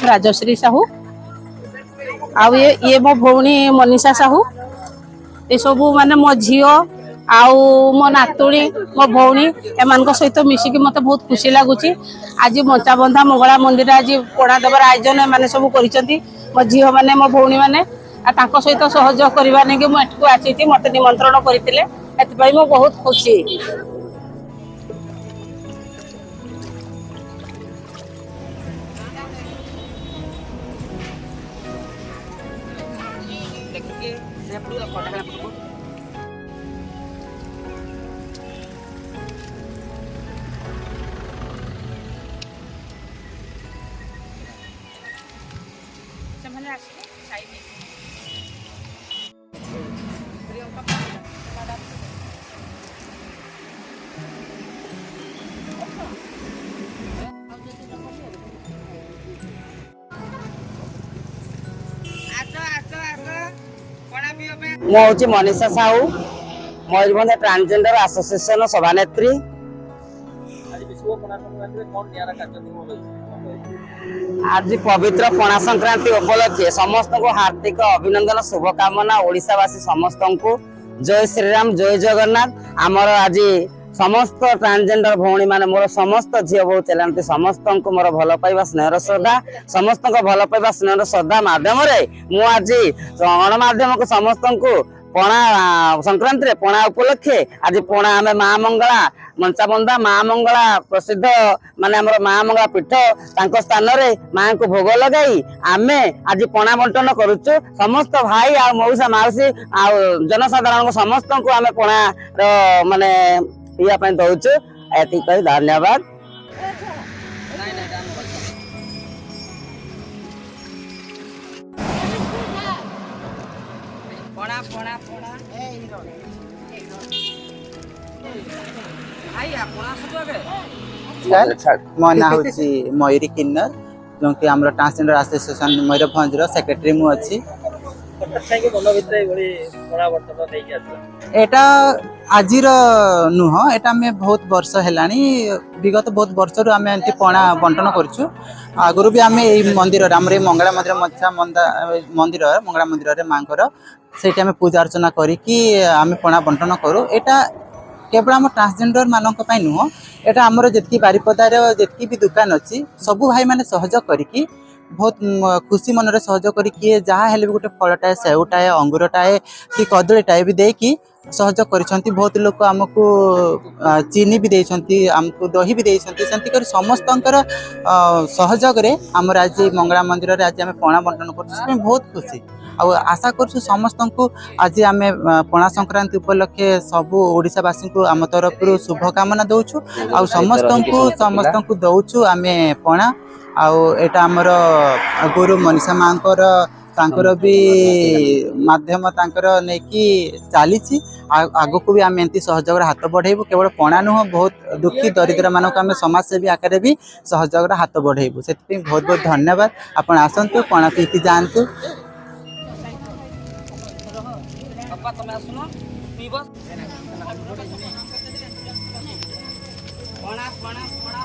राजश्री साहू आउ ये मो भौणी मनीषा साहू ये सब माने मो झील आउ मो नातुणी मो भौणी एमान सहित मिसिकी मत बहुत खुशी लगुच। आज मंचाबंधा मंगला मंदिर आज पणा देवर आयोजन एम सब कर मो झील मैंने मो भौणी मैंने सहित सहयोग करने कि मुझे आसी मत निमंत्रण करते मु बहुत खुशी। हूँ मनीषा साहू मयूरभंज ट्रांसजेंडर एसोसिएशन सभानेत्री। आज पवित्र पणा संक्रांति उपलक्षे समस्त को हार्दिक अभिनंदन शुभकामना। ओडिशावासी समस्त को जय श्रीराम जय जगन्नाथ। आमर आज समस्त ट्रांसजेंडर भौणी माने मोर समस्त झील बहु चलांती समस्त को मोर भल पाइबा स्नेहर श्रद्धा समस्त को भल पाइबा स्नेहर श्रद्धा माध्यम मु आज गणमाध्यम को समस्त को पणा संक्रांति पणा उपलक्षे आज पणा आम माँ मंगला मंचाबंधा माँ मंगला प्रसिद्ध माने आमर माँ मंगला पीठ तांको स्थान रे माँ को भोग लगाई आमे आज पणा बंटन करुचु। समस्त भाई आ मौसा माउसी आ जनसाधारण को समस्त को आम पणा माने पिया पाई दउचु। एति कहि धन्यवाद। पणा पणा पणा मो ना हूँ मयूरी किन्नर जो कि आम ट्रांसजेंडर एसोसिएशन मयूरभंज सेक्रेटरी मु अच्छी। एटा आजिर नुह एटा में बहुत वर्ष हेलानी विगत बहुत वर्ष रु आम एमती पणा बंटन करछु। आगुरी भी आम मंदिर आम मंगला मंदिर मच्छा मंदिर मंगला मंदिर माँ से पूजा अर्चना करी आम पणा बंटन करूँ। एटा केवल आम ट्रांसजेंडर मानक नुह एटा आमर जितकी बारिपदार जितकी भी दुकान अच्छी सबू भाई मैंने सहयोग करी बहुत खुशी मन सहयोग करी जहाँ हेल्ले भी गोटे फलटाए सेवटाए अंगूरटाए कि कदलीटाए भी देकी सहयोग करिसेंती। बहुत लोग आमको चीनी भी देइसेंती आमको दही भी देइसेंती सेंती कर समस्तंकर सहयोग रे आमर आज मंगला मंदिर रे आज आम पणा बंटन कर बहुत खुशी। आ आशा करछु समस्त को आज आम पणा संक्रांति उपलक्षे सबू ओडिशावासी को आम तरफ शुभकामना दौछु आ समस्त को दौछु आम पणा। आटा आमर गुरु मनीषा माँ तांकर भी माध्यम तांकर नेकी चली आग को भी आम एमती सहयोग हाथ बढ़ेबू। केवल पणा नुह बहुत दुखी दरिद्र मानक आम समाजसेवी आकार भी सहयोग हाथ बढ़ेबू। से बहुत बहुत धन्यवाद। आपण आसतु पणा पीकी जातु। पणा पणा पणा